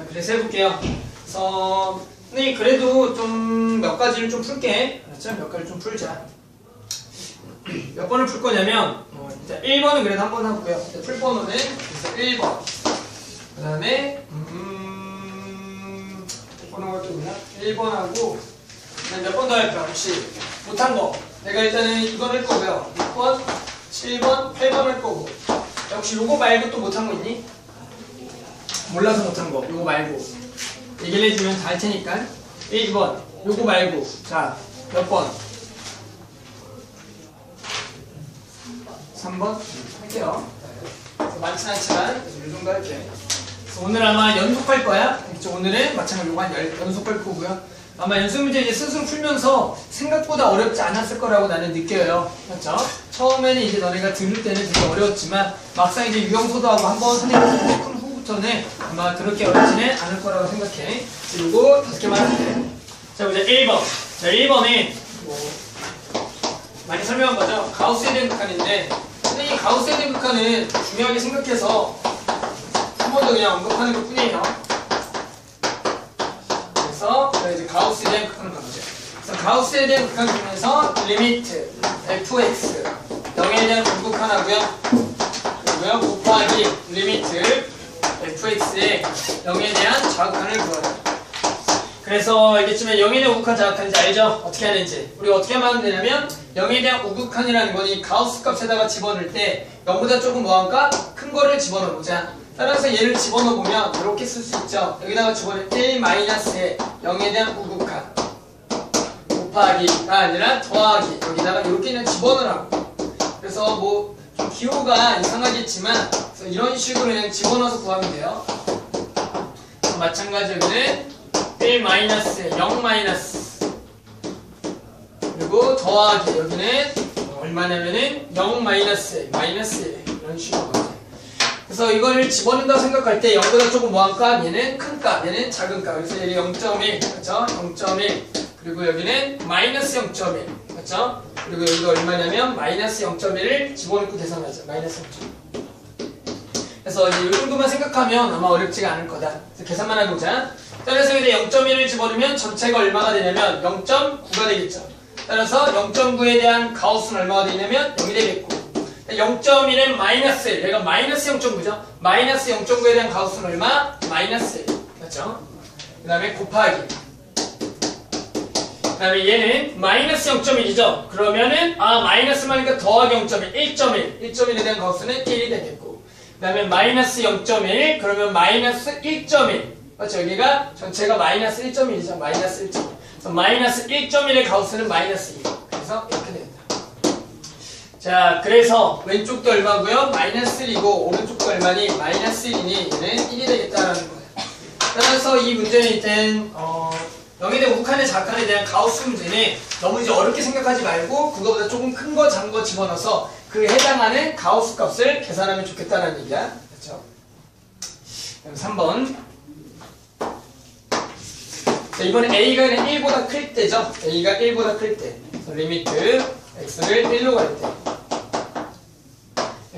그래서 해볼게요. 그래서 그래도 좀 몇 가지를 좀 풀게. 알았죠? 몇 가지를 좀 풀자. 몇 번을 풀 거냐면 일단 1번은 그래도 한 번 하고요. 풀 번호는 그래서 1번. 그 다음에 몇 번 하고 또 있나? 1번 하고 몇 번 더 할까? 혹시 못한 거. 내가 일단은 이건 할 거고요. 6번, 7번, 8번 할 거고. 혹시 요거 말고 또 못한 거 있니? 몰라서 못한 거. 요거 말고. 얘기를 해주면 다 할 테니까. 1번. 요거 말고. 자, 몇 번? 3번? 할게요. 많진 않지만, 이 정도 할게. 그래서 오늘 아마 연속할 거야. 그렇죠? 오늘은 마찬가지로 요거 한 연속할 거고요. 아마 연습 문제 이제 스스로 풀면서 생각보다 어렵지 않았을 거라고 나는 느껴요. 그렇죠? 처음에는 이제 너네가 들을 때는 되게 어려웠지만, 막상 이제 유형소도하고 한번 선생님께서 푼 후부터는 아마 그렇게 어렵지는 않을 거라고 생각해. 그리고 5개만 할게. 자, 보자. 1번. 자, 1번에 많이 설명한 거죠. 가우스에 대한 극한인데, 근데 이 가우스에 대한 극한은 중요하게 생각해서 한 번 더 그냥 언급하는 것 뿐이에요. 그래서 이제 가우스에 대한 극한을 가보죠. 그래서 가우스에 대한 극한 중에서 리미트 fx 0에 대한 극한하고요. 그리고요 곱하기 리미트 fx의 0에 대한 좌극한을 구하라. 그래서 알겠지만 0에 대한 우극한 좌극한인지 알죠? 어떻게 하는지. 우리가 어떻게 하면 되냐면 0에 대한 우극한이라는 건 이 가우스 값에다가 집어넣을 때 0보다 조금 뭐한가? 큰 거를 집어넣어보자. 따라서 얘를 집어넣어보면 이렇게 쓸 수 있죠. 여기다가 집어넣을 때 1-에 0에 대한 우극한 곱하기가 아니라 더하기 여기다가 이렇게 그냥 집어넣으라고. 그래서 뭐 좀 기호가 이상하겠지만 그래서 이런 식으로 그냥 집어넣어서 구하면 돼요. 마찬가지로 여기는 1-에 0- 그리고 더하기 여기는 얼마냐면은 0-1 이런 식으로 가죠. 그래서 이거를 집어넣는다고 생각할 때 0보다 조금 뭐한 값? 얘는 큰 값, 얘는 작은 값. 그래서 여기 0.1, 그렇죠? 0.1. 그리고 여기는 -0.1, 그렇죠? 그리고 여기가 얼마냐면 -0.1을 집어넣고 계산하죠. -0.1. 그래서 이제 이 정도만 생각하면 아마 어렵지가 않을 거다. 그래서 계산만 해보자. 따라서 여기 0.1을 집어넣으면 전체가 얼마가 되냐면 0.9가 되겠죠. 따라서 0.9에 대한 가우스는 얼마가 되냐면 0이 되겠고 0.1은 -1, 얘가 -0.9죠. -0.9에 대한 가우스는 얼마? -1, 맞죠? 그 다음에 곱하기 그 다음에 얘는 -0.1이죠. 그러면은 마이너스만이니까 더하기 0.1, 1.1에 대한 가우스는 1이 되겠고 그 다음에 -0.1 그러면 -1.1 맞죠? 여기가 전체가 -1.1이죠. -1.1 그래서 -1.1의 가우스는 -2 그래서 이렇게 됩니다. 자, 그래서 왼쪽도 얼마고요? -1이고 오른쪽도 얼마니? -1이니 얘는 1이 되겠다라는 거예요. 따라서 이 문제는 일단 0에 대한 우극한의 좌극한에 대한 가우스 문제는 너무 이제 어렵게 생각하지 말고 그거보다 조금 큰 거 작은 거 집어넣어서 그 해당하는 가우스 값을 계산하면 좋겠다는 얘기야. 그렇죠? 그럼 3번. 자, 이번에 a가 1보다 클 때죠. a가 1보다 클 때. 그래서 리미트 x를 1로 갈 때.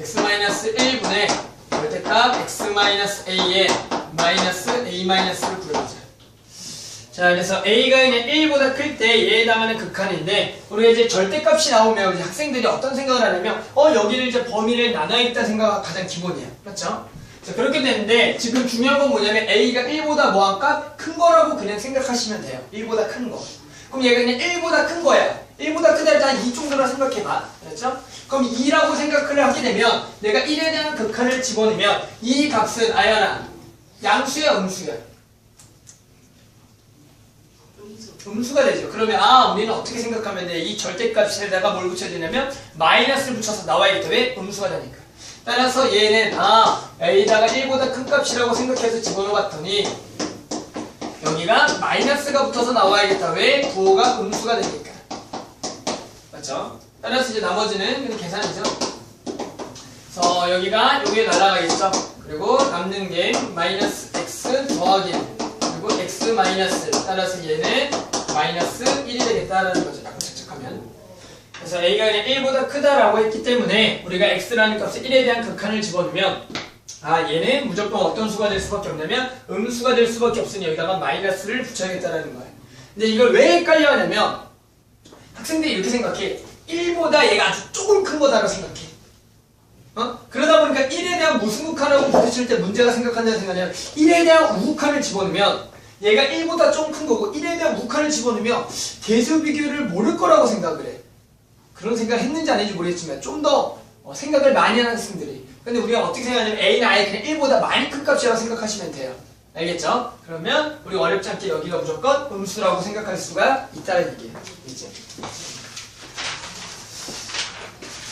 x-1분의 절대값 x-a의 -a-를 구해보자. 자, 그래서 a가 그냥 1보다 클 때 얘에 해당하는 극한인데 우리가 이제 절대값이 나오면 이제 학생들이 어떤 생각을 하냐면 여기를 이제 범위를 나눠야겠다는 생각이 가장 기본이에요. 그렇죠? 자, 그렇게 되는데 지금 중요한 건 뭐냐면 a가 1보다 뭐한 값? 큰 거라고 그냥 생각하시면 돼요. 1보다 큰 거. 그럼 얘가 그냥 1보다 큰 거야. 1보다 크다 일단 2 정도라 생각해봐. 그렇죠? 그럼 2라고 생각을 하게 되면 내가 1에 대한 극한을 집어넣으면 이 값은 아연아 양수야 음수야? 음수가 되죠. 그러면 우리는 어떻게 생각하면 돼? 이 절대값에다가 뭘 붙여야 되냐면 마이너스를 붙여서 나와야겠다. 왜? 음수가 되니까. 따라서 얘는 a다가 1보다 큰 값이라고 생각해서 집어넣어봤더니 여기가 마이너스가 붙어서 나와야겠다. 왜? 부호가 음수가 되니까. 맞죠? 따라서 이제 나머지는 그냥 계산이죠. 그래서 여기가 여기에 날아가겠죠. 그리고 남는 게 -x 더하기 그리고 x 마이너스 따라서 얘는 -1이 되겠다라는 거죠. 약간 착착하면. 그래서 a가 그냥 1보다 크다라고 했기 때문에 우리가 x라는 값에 1에 대한 극한을 집어넣으면 아, 얘는 무조건 어떤 수가 될 수밖에 없냐면 음수가 될 수밖에 없으니 여기다가 마이너스를 붙여야겠다는 거예요. 근데 이걸 왜 헷갈려 하냐면 학생들이 이렇게 생각해. 1보다 얘가 아주 조금 큰 거다라고 생각해. 그러다 보니까 1에 대한 무승극한하고 부딪힐 때 문제가 생각한다는 생각이냐면 1에 대한 우극한을 집어넣으면 얘가 1보다 좀 큰 거고 1에 대한 우극한을 집어넣으면 대수 비교를 모를 거라고 생각을 해. 그런 생각을 했는지 안 했는지 모르겠지만 좀 더 생각을 많이 하는 학생들이. 근데 우리가 어떻게 생각하냐면 A는 아예 그냥 1보다 많이 큰 값이라고 생각하시면 돼요. 알겠죠? 그러면 우리 어렵지 않게 여기가 무조건 음수라고 생각할 수가 있다는 얘기예요. 이제.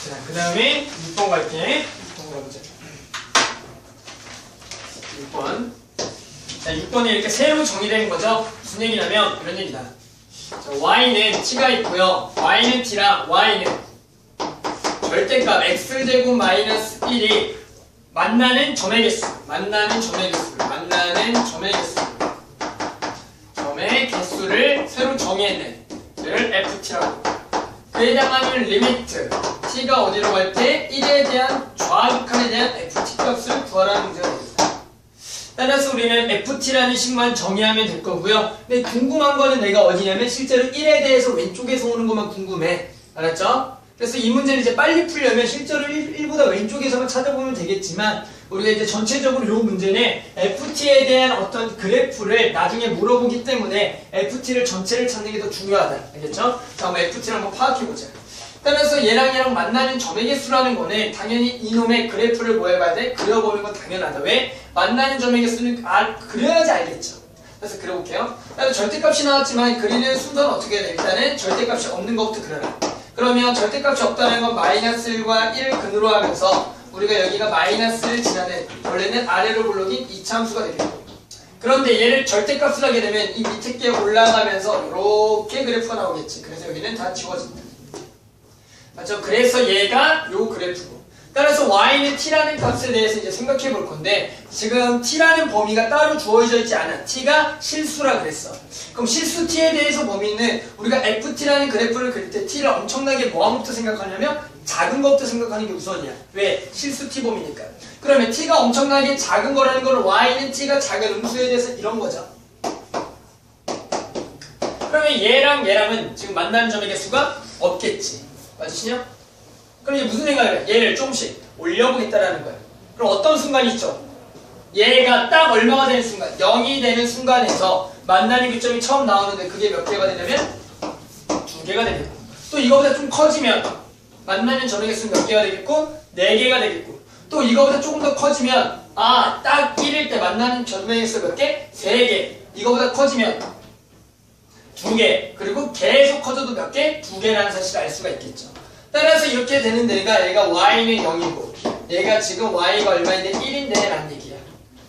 자, 그 다음에 6번 갈게. 6번 가보자. 6번. 자, 6번에 이렇게 새로 정의된 거죠. 무슨 얘기냐면 이런 얘기다. 자, y는 t가 있고요. y는 t랑 y는 절대값 x제곱 마이너스 1이 만나는 점의 개수. 점의 개수를 새로 정의했네. 를 ft라고. 그에 해당하는 리미트 t가 어디로 갈 때 1에 대한 좌극한에 대한 ft 값을 구하라는 문제가 됩니다. 따라서 우리는 ft라는 식만 정의하면 될 거고요. 근데 궁금한 거는 내가 어디냐면 실제로 1에 대해서 왼쪽에서 오는 것만 궁금해. 알았죠? 그래서 이 문제를 이제 빨리 풀려면 실제로 1보다 왼쪽에서만 찾아보면 되겠지만 우리가 이제 전체적으로 이 문제는 ft에 대한 어떤 그래프를 나중에 물어보기 때문에 ft를 전체를 찾는 게 더 중요하다. 알겠죠? 자, 한번 ft를 한번 파악해보자. 따라서 얘랑 만나는 점의 개수라는 거는 당연히 이놈의 그래프를 뭐 해봐야 돼? 그려보는 건 당연하다. 왜? 만나는 점의 개수는 그려야지 알겠죠. 그래서 그려볼게요. 따라서 절대값이 나왔지만 그리는 순서는 어떻게 해야 돼? 일단은 절대값이 없는 것부터 그려라. 그러면 절대값이 없다는 건 마이너스 1과 1 근으로 하면서 우리가 여기가 마이너스를 지나는 원래는 아래로 굴러긴 이차함수가 되겠고, 그런데 얘를 절대값을 하게 되면 이 밑에 게 올라가면서 이렇게 그래프가 나오겠지. 그래서 여기는 다 지워진다. 맞죠? 그래서 얘가 요 그래프고, 따라서 y는 t라는 값에 대해서 이제 생각해 볼 건데 지금 t라는 범위가 따로 주어져 있지 않아. t가 실수라 그랬어. 그럼 실수 t에 대해서 범위는 우리가 ft라는 그래프를 그릴 때 t를 엄청나게 뭐부터 생각하냐면 작은 것부터 생각하는 게 우선이야. 왜? 실수 t 범위니까. 그러면 t가 엄청나게 작은 거라는 걸 y는 t가 작은 음수에 대해서 이런 거죠. 그러면 얘랑은 지금 만나는 점의 개수가 없겠지. 맞으시냐? 그럼 이제 무슨 생각을 해? 얘를 조금씩 올려보겠다라는 거야. 그럼 어떤 순간이 있죠? 얘가 딱 얼마가 되는 순간, 0이 되는 순간에서 만나는 교점이 처음 나오는데 그게 몇 개가 되냐면 2개가 되겠고, 또 이거보다 좀 커지면 만나는 점의 개수는 몇 개가 되겠고 4개가 되겠고, 또 이거보다 조금 더 커지면 딱 1일 때 만나는 점의 개수 몇 개? 3개. 이거보다 커지면 2개. 그리고 계속 커져도 몇 개? 2개라는 사실을 알 수가 있겠죠. 따라서 이렇게 되는 데가 얘가 y는 0이고 얘가 지금 y가 얼마인데 1인데 라는 얘기야.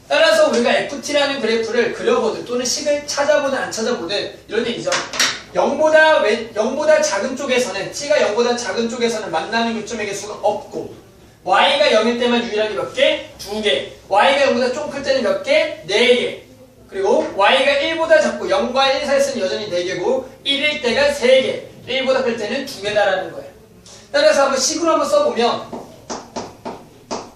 따라서 우리가 ft라는 그래프를 그려보든 또는 식을 찾아보든 안 찾아보든 이런 얘기죠. 0보다 작은 쪽에서는 t가 0보다 작은 쪽에서는 만나는 교점의 개수가 없고, y가 0일 때만 유일하게 몇 개? 2개. y가 0보다 좀 클 때는 몇 개? 4개. 그리고 y가 1보다 작고 0과 1 사이에서는 여전히 4개고 1일 때가 3개. 1보다 클 때는 2개다라는 거야. 따라서 한번 식으로 한번 써보면,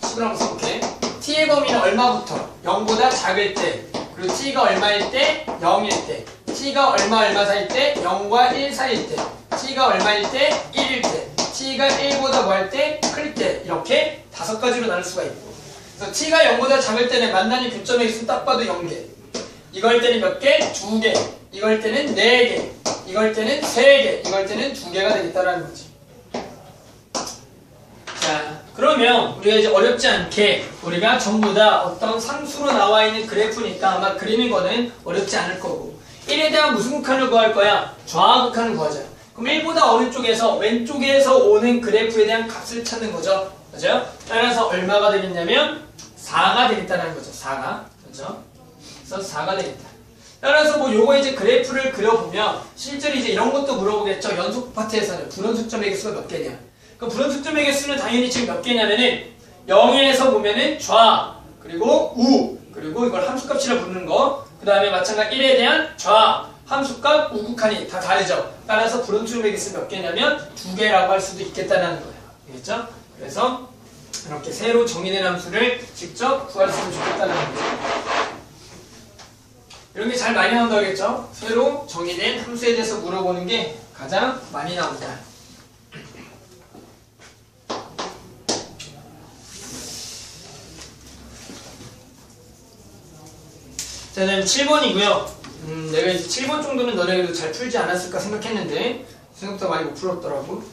식으로 한번 써볼게. t의 범위는 얼마부터? 0보다 작을 때, 그리고 t가 얼마일 때? 0일 때, t가 얼마 사이일 때? 0과 1 사이일 때, t가 얼마일 때? 1일 때, t가 1보다 뭐 할 때? 클 때, 이렇게 5가지로 나눌 수가 있고, 그래서 t가 0보다 작을 때는 만나는 교점의 개수 딱 봐도 0개, 이걸 때는 몇 개? 2개, 이걸 때는 4개, 이걸 때는 3개, 이걸 때는 2개가 되겠다라는 거지. 자, 그러면 우리가 이제 어렵지 않게 우리가 전부 다 어떤 상수로 나와 있는 그래프니까 아마 그리는 거는 어렵지 않을 거고, 1에 대한 무슨 극한을 구할 거야? 좌극한을 구하자. 그럼 1보다 오른쪽에서 왼쪽에서 오는 그래프에 대한 값을 찾는 거죠. 맞아요? 따라서 얼마가 되겠냐면 4가 되겠다는 거죠. 4가. 그렇죠? 그래서 4가 되겠다. 따라서 뭐 요거 이제 그래프를 그려보면 실제로 이제 이런 것도 물어보겠죠. 연속 파트에서는 불연속점의 개수가 몇 개냐. 그 불연속점의 개수는 당연히 지금 몇 개냐면은 0에서 보면은 좌, 그리고 우, 그리고 이걸 함수값이라 부르는 거, 그 다음에 마찬가지 1에 대한 좌, 함수값, 우극한이 다 다르죠. 따라서 불연속점의 개수 몇 개냐면 2개라고 할 수도 있겠다는 거예요. 알겠죠? 그래서 이렇게 새로 정의된 함수를 직접 구했으면 좋겠다는 거죠. 이런 게 잘 많이 나온다겠죠? 새로 정의된 함수에 대해서 물어보는 게 가장 많이 나온다. 자, 다음 7번이고요. 내가 이제 7번 정도는 너네들도 잘 풀지 않았을까 생각했는데 생각보다 많이 못 풀었더라고.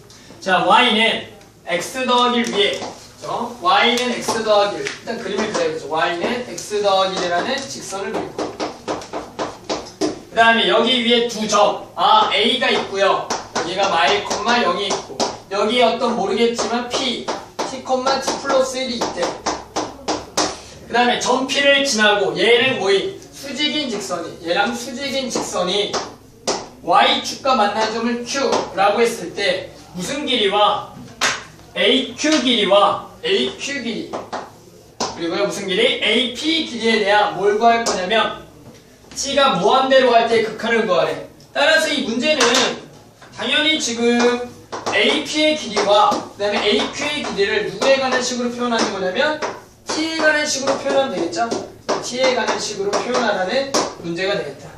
자, y는 x 더하기 위에 y는 x 더하기 일단 그림을 그려야겠죠. y는 x 더하기 1이라는 직선을 그리고 그 다음에 여기 위에 두 점 a가 있고요. 여기가 마일, 0이 있고 여기 어떤 모르겠지만 p, t, 플러스 1이 있대. 그 다음에 점 p를 지나고 얘는 뭐이? 수직인 직선이 얘랑 수직인 직선이 y축과 만난 점을 q라고 했을 때 무슨 길이와 aq 길이와 aq 길이 그리고요 무슨 길이? ap 길이에 대한 뭘 구할 거냐면 t가 무한대로 갈 때 극한을 구하래. 따라서 이 문제는 당연히 지금 ap의 길이와 그 다음에 aq의 길이를 누구에 관한 식으로 표현하는 거냐면 t에 관한 식으로 표현하면 되겠죠? t에 관한 식으로 표현하라는 문제가 되겠다.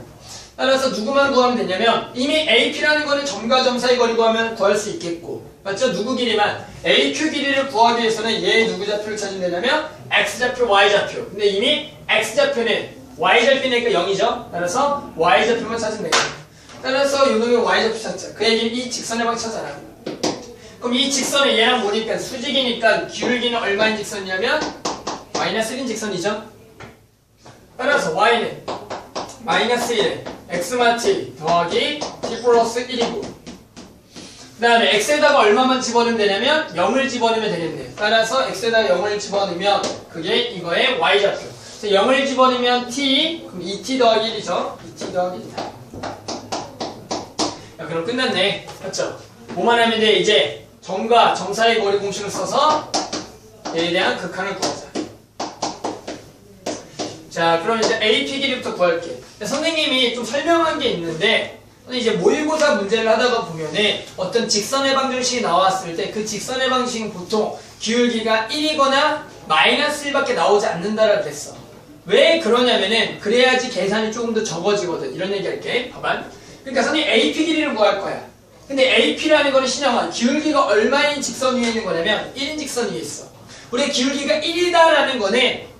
따라서 누구만 구하면 되냐면 이미 ap라는 거는 점과 점 사이 거리 구할 수 있겠고 맞죠? 누구 길이만 aq 길이를 구하기 위해서는 얘 누구 좌표를 찾으면 되냐면 x좌표, y좌표. 근데 이미 x좌표는 y좌표니까 0이죠? 따라서 y좌표만 찾으면 되겠다. 따라서 요놈의 y좌표 찾자. 그 얘기는 이 직선의 방 찾아라. 그럼 이 직선은 얘랑 뭐니까 수직이니까 기울기는 얼마인 직선이냐면 마이너스 1인 직선이죠? 따라서 y는 마이너스 1에 x마 t 더하기 t 플러스 1이고 그 다음에 x에다가 얼마만 집어넣으면 되냐면 0을 집어넣으면 되겠네. 따라서 x에다가 0을 집어넣으면 그게 이거의 y좌표. 0을 집어넣으면 t 그럼 2t 더하기 1이죠. 2t 더하기 1이다. 야, 그럼 끝났네. 맞죠? 뭐만 하면 돼? 이제 점과 점 사이 거리 공식을 써서 얘에 대한 극한을 구하자. 자, 그럼 이제 AP 길이부터 구할게. 선생님이 좀 설명한 게 있는데 이제 모의고사 문제를 하다가 보면은 어떤 직선의 방정식이 나왔을 때 그 직선의 방정식은 보통 기울기가 1이거나 마이너스 1밖에 나오지 않는다라고 그랬어. 왜 그러냐면은 그래야지 계산이 조금 더 적어지거든. 이런 얘기 할게. 봐봐. 그러니까 선생님 AP 길이를 구할 거야. 근데 AP라는 거는 신영아 기울기가 얼마인 직선 위에 있는 거냐면 1인 직선 위에 있어. 우리 기울기가 1이다라는 거는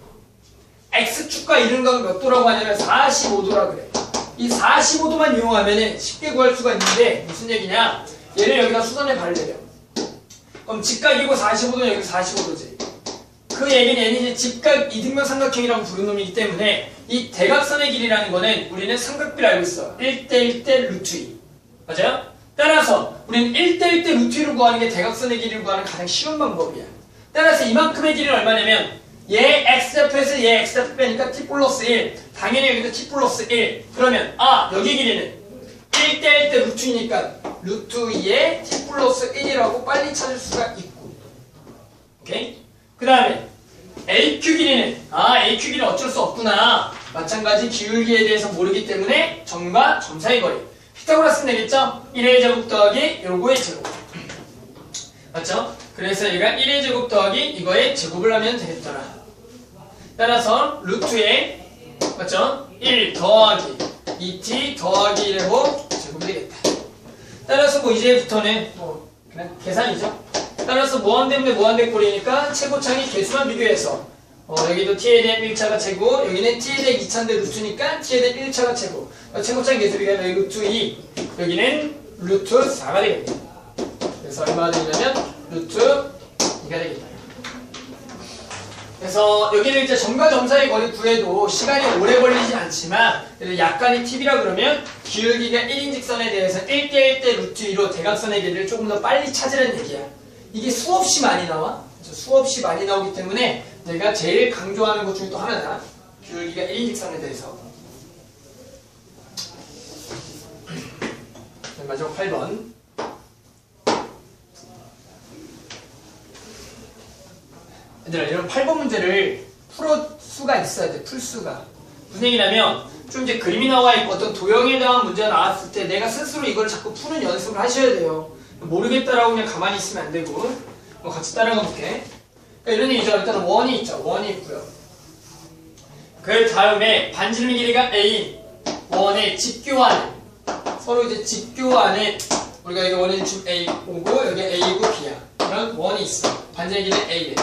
X축과 이런 건 몇 도라고 하냐면 45도라 그래. 이 45도만 이용하면 쉽게 구할 수가 있는데 무슨 얘기냐? 얘를 여기다 수선에 발을 내려. 그럼 직각이고 45도는 여기 45도지. 그 얘기는 얘는 이제 직각 이등변 삼각형이라고 부르는 놈이기 때문에 이 대각선의 길이라는 거는 우리는 삼각비를 알고 있어. 1대1대 루트 2. 맞아요? 따라서 우리는 1대1대 루트 2를 구하는 게 대각선의 길이를 구하는 가장 쉬운 방법이야. 따라서 이만큼의 길이는 얼마냐면 얘 x좌표에서 얘 x좌표 빼니까 t 플러스 1. 당연히 여기도 t 플러스 1. 그러면 여기 길이는 1대1대 루트 2니까 루트 2에 t 플러스 1이라고 빨리 찾을 수가 있고. 오케이? 그 다음에 AQ 길이는 AQ 길이는 어쩔 수 없구나. 마찬가지 기울기에 대해서 모르기 때문에 점과 점 사이 거리. 피타고라스는 되겠죠? 1의 제곱 더하기 요거의 제곱. 맞죠? 그래서 얘가 1의 제곱 더하기 이거의 제곱을 하면 되겠더라. 따라서 루트에 맞죠? 1 더하기 2t 더하기 1의 제곱이 되겠다. 따라서 뭐 이제부터는 뭐 그냥 계산이죠. 따라서 무한대분의 무한대 꼴이니까 최고창이 개수만 비교해서 여기도 t에 대한 1차가 최고, 여기는 t에 대한 2차인데 루트니까 t에 대한 1차가 최고. 최고창 개수 비교하면 여기 루트 2, 여기는 루트 4가 되겠다. 그래서 얼마가 되냐면 루트 2가 되겠다. 그래서 여기는 이제 점과 점 사이 거리 구해도 시간이 오래 걸리진 않지만 약간의 팁이라 그러면 기울기가 1인 직선에 대해서 1대1대 루트 2로 대각선의 길이를 조금 더 빨리 찾으라는 얘기야. 이게 수없이 많이 나와. 수없이 많이 나오기 때문에 내가 제일 강조하는 것 중에 또 하나다. 기울기가 1인 직선에 대해서. 마지막 8번. 얘들아, 이런 8번 문제를 풀 수가 있어야 돼. 풀 수가. 무슨 얘기냐면 좀 이제 그림이 나와 있고 어떤 도형에 대한 문제가 나왔을 때 내가 스스로 이걸 자꾸 푸는 연습을 하셔야 돼요. 모르겠다라고 그냥 가만히 있으면 안 되고. 같이 따라가 볼게. 그러니까 이런 얘기죠. 일단은 원이 있죠. 원이 있고요. 그 다음에 반지름의 길이가 A인 원의 직교하는 서로 이제 직교하는 우리가 여기 원인 중 A고 여기 A고 B야. 이런 원이 있어. 반지름의 길이는 A래.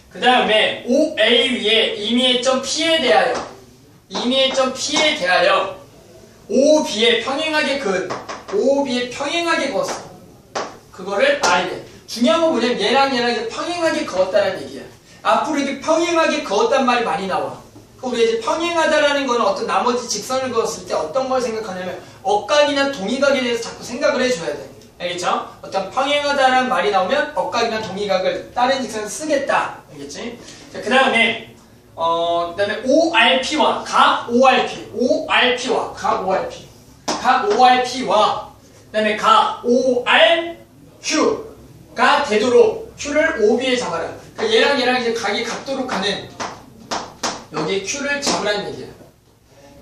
그 다음에 OA 위에 임의의 점 P에 대하여 OB에 평행하게 그었어. 그거를 R이래. 중요한 건 뭐냐면 얘랑 이제 평행하게 그었다는 얘기야. 앞으로 이렇게 평행하게 그었단 말이 많이 나와. 우리 이제 평행하다라는 거는 어떤 나머지 직선을 그었을 때 어떤 걸 생각하냐면 억각이나 동의각에 대해서 자꾸 생각을 해줘야 돼. 알겠죠? 어떤 평행하다라는 말이 나오면 억각이나 동의각을 다른 직선에 쓰겠다. 알겠지? 자, 그 다음에 ORP와 각 ORP와 그 다음에 각 ORQ가 되도록 Q를 OB에 잡아라. 그러니까 얘랑 이제 각이 같도록 가는 여기에 Q를 잡으라는 얘기야.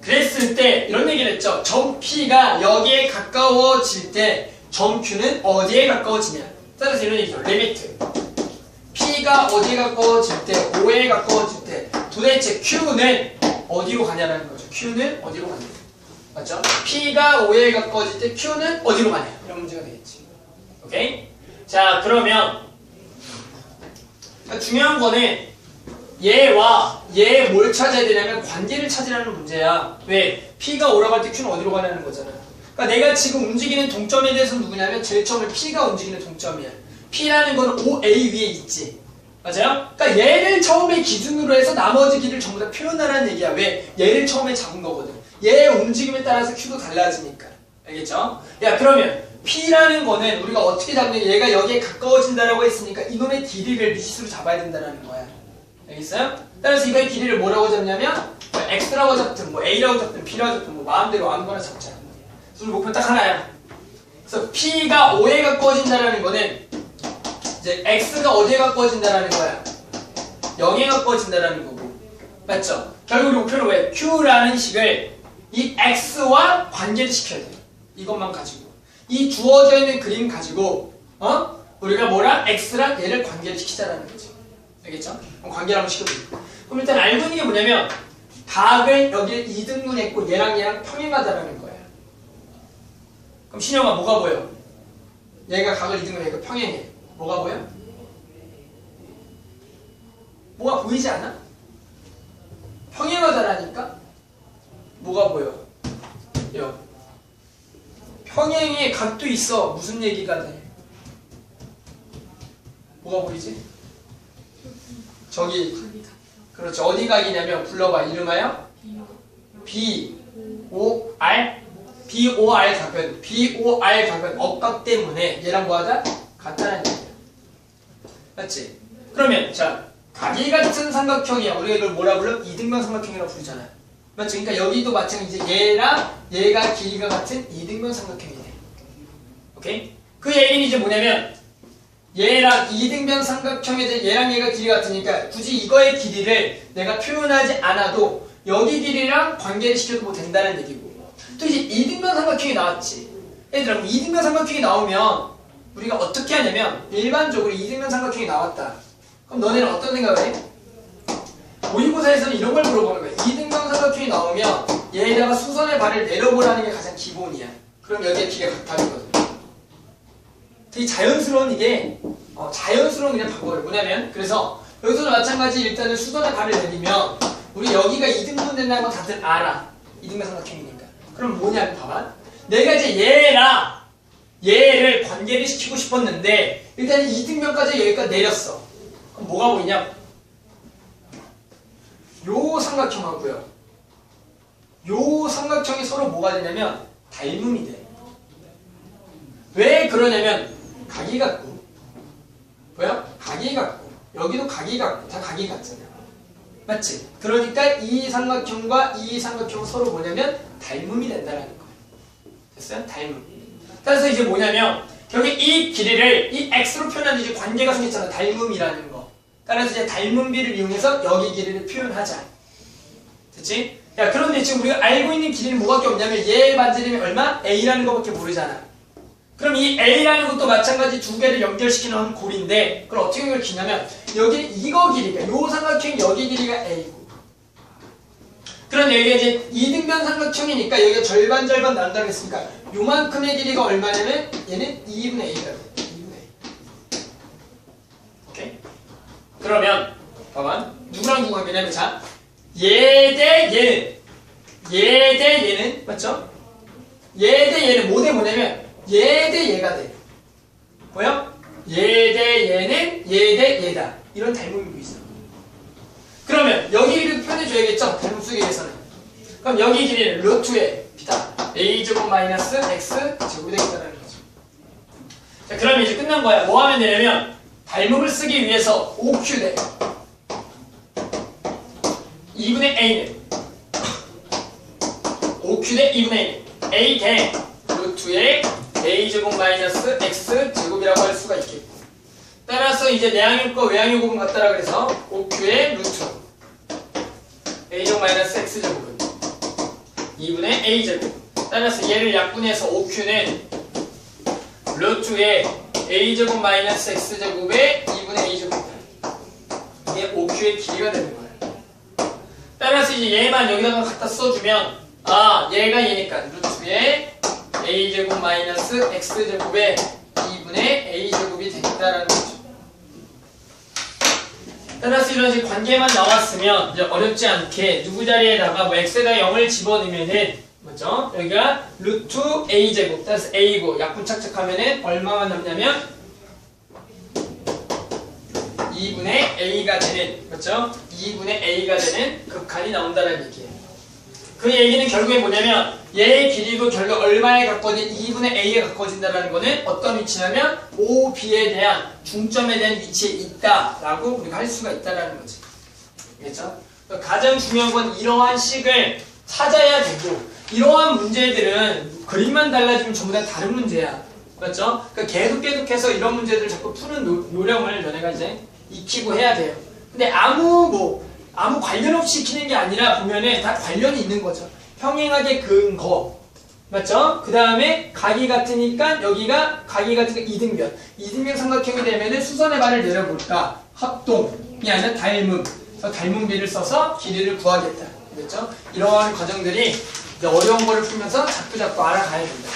그랬을 때 이런 얘기를 했죠. 점 P가 여기에 가까워질 때 점 Q는 어디에 가까워지냐. 따라서 이런 얘기죠. 리미트 P가 어디에 가까워질 때 O에 가까워질 때 도대체 Q는 어디로 가냐라는 거죠. Q는 어디로 가냐. 맞죠? P가 O에 가까워질 때 Q는 어디로 가냐. 이런 문제가 되겠지. 오케이? 자, 그러면 중요한 거는 얘와 얘 뭘 찾아야 되냐면 관계를 찾으라는 문제야. 왜? P가 오라고 할 때 Q는 어디로 가냐는 거잖아. 그러니까 내가 지금 움직이는 동점에 대해서 누구냐면 제일 처음에 P가 움직이는 동점이야. P라는 거는 OA 위에 있지. 맞아요? 그러니까 얘를 처음에 기준으로 해서 나머지 길을 전부 다 표현하라는 얘기야. 왜? 얘를 처음에 잡은 거거든. 얘의 움직임에 따라서 Q도 달라지니까. 알겠죠? 야, 그러면 P라는 거는 우리가 어떻게 잡느냐. 얘가 여기에 가까워진다라고 했으니까 이놈의 길이를 미시수로 잡아야 된다는 거야. 알겠어요? 따라서 이거의 길이를 뭐라고 잡냐면 X라고 잡든 뭐 A라고 잡든 B라고 잡든 뭐 마음대로 아무거나 잡자. 우리 목표 딱 하나야. 그래서 P가 O에 가까워진다라는 거는 이제 X가 어디에 가까워진다라는 거야? 0에 가까워진다라는 거고. 맞죠? 결국 우리 목표는 왜? Q라는 식을 이 X와 관계를 시켜야 돼. 이것만 가지고. 이 주어져 있는 그림 가지고 우리가 뭐랑 X랑 얘를 관계를 시키자라는 거지. 알겠죠? 그럼 관계를 한번 시켜볼게요. 그럼 일단 알고 있는 게 뭐냐면 각을 여기에 이등분했고 얘랑 평행하다라는 거야. 그럼 신영아 뭐가 보여? 얘가 각을 이등분했고 평행해. 뭐가 보여? 뭐가 보이지 않아? 평행하다라니까? 뭐가 보여? 평행에 각도 있어. 무슨 얘기가 돼? 뭐가 보이지? 저기 그렇죠. 어디 각이냐면 불러봐. 이름하여 BOR 각변. BOR 각변 억각 때문에 얘랑 뭐하다? 같다는 얘기야. 맞지? 그러면 자 각이 같은 삼각형이야. 우리가 이걸 뭐라 불러? 이등변 삼각형이라고 부르잖아. 맞지? 그러니까 여기도 마찬가지 얘랑 얘가 길이가 같은 이등변 삼각형이네. 오케이? 그 얘기는 이제 뭐냐면 얘랑 이등변 삼각형에 얘랑 얘가 길이 같으니까 굳이 이거의 길이를 내가 표현하지 않아도 여기 길이랑 관계를 시켜도 뭐 된다는 얘기고. 또 이제 이등변 삼각형이 나왔지. 얘들아, 이등변 삼각형이 나오면 우리가 어떻게 하냐면 일반적으로 이등변 삼각형이 나왔다. 그럼 너네는 어떤 생각을 해? 모의고사에서는 이런 걸 물어보는 거야. 이등변 삼각형이 나오면 얘에다가 수선의 발을 내려보라는 게 가장 기본이야. 그럼 여기에 길이가 같아지거든. 되게 자연스러운 이게 자연스러운 그냥 방법이 뭐냐면 그래서 여기서도 마찬가지 일단은 수선의 발을 내리면 우리 여기가 이등분 된다는 건 다들 알아. 이등변 삼각형이니까. 그럼 뭐냐면 봐봐. 내가 이제 얘를 관계를 시키고 싶었는데 일단 이등변까지 여기까지 내렸어. 그럼 뭐가 보이냐? 요 삼각형하고요. 요 삼각형이 서로 뭐가 되냐면 닮음이 돼. 왜 그러냐면 각이 같고 뭐야? 각이 같고 여기도 각이 같고 다 각이 같잖아. 맞지? 그러니까 이 삼각형과 이 삼각형은 서로 뭐냐면 닮음이 된다는 거야. 됐어요? 닮음. 따라서 이제 뭐냐면 결국 이 길이를 이 x로 표현하는 이제 관계가 생겼잖아. 닮음이라는 거. 따라서 이제 닮음비를 이용해서 여기 길이를 표현하자. 됐지? 야, 그런데 지금 우리가 알고 있는 길이는 뭐밖에 없냐면 얘 반지름이 얼마? a라는 거밖에 모르잖아. 그럼 이 A라는 것도 마찬가지 두 개를 연결시키는 골인데 그걸 어떻게 연결시키냐면 여기 이거 길이가 요 삼각형 여기 길이가 A고 그럼 여기가 이제 이등변 삼각형이니까 여기가 절반 나온다고 했으니까 요만큼의 길이가 얼마냐면 얘는 2분의 A가 돼. 2분의 A. 오케이? 그러면 봐봐 누구랑 누구가 되냐면 자 얘 대 얘는 맞죠? 얘 대 얘는 뭐 대 뭐냐면 얘 대 얘가 돼. 뭐야? 얘 대 얘는 얘 대 얘다. 이런 닮음이 있어. 그러면 여기를 표현해줘야겠죠? 닮음 쓰기 위해서는. 그럼 여기 길이는 루트의 비타 a제곱 마이너스 x 제곱이 되겠다는 거죠. 자, 그러면 이제 끝난 거야. 뭐 하면 되냐면 닮음을 쓰기 위해서 5q 대 2분의 a는 5q 대 2분의 a는 a 대 루트의 a제곱 마이너스 x 제곱이라고 할 수가 있겠고 따라서 이제 내항의 외항의 곱은 같다라 그래서 5q의 루트 a제곱 마이너스 x 제곱은 2분의 a제곱 따라서 얘를 약분해서 5q는 루트의 a제곱 마이너스 x제곱의 2분의 a제곱 이게 5q의 길이가 되는 거예요. 따라서 이제 얘만 여기다가 갖다 써주면 아 얘가 얘니까 루트의 a제곱 마이너스 x제곱의 2분의 a제곱이 되겠다라는 거죠. 따라서 이런 식의 관계만 나왔으면 이제 어렵지 않게 누구 자리에다가 뭐 x에다 0을 집어넣으면은 뭐죠? 여기가 루트 a제곱 따라서 a고 약분 착착하면은 얼마만 남냐면 2분의 a가 되는 맞죠? 2분의 a가 되는 극한이 나온다는 얘기예요. 그 얘기는 결국에 뭐냐면 얘의 길이도 결국 얼마에 가까워진 2분의 a에 가까워진다는 거는 어떤 위치냐면 OB에 대한 중점에 대한 위치에 있다라고 우리가 할 수가 있다라는 거지. 알겠죠? 가장 중요한 건 이러한 식을 찾아야 되고 이러한 문제들은 그림만 달라지면 전부 다 다른 문제야. 맞죠? 그러니까 계속해서 이런 문제들을 자꾸 푸는 요령을 너네가 이제 익히고 해야 돼요. 근데 아무 관련 없이 익히는 게 아니라 보면은 다 관련이 있는 거죠. 평행하게 그은 거. 맞죠? 그 다음에 각이 같으니까 여기가 각이 같으니까 이등변. 이등변 삼각형이 되면은 수선의 발을 내려볼까? 합동이 아니라 닮음. 그래서 닮음비를 써서 길이를 구하겠다. 그렇죠? 이러한 과정들이 이제 어려운 거를 풀면서 자꾸 알아가야 된다.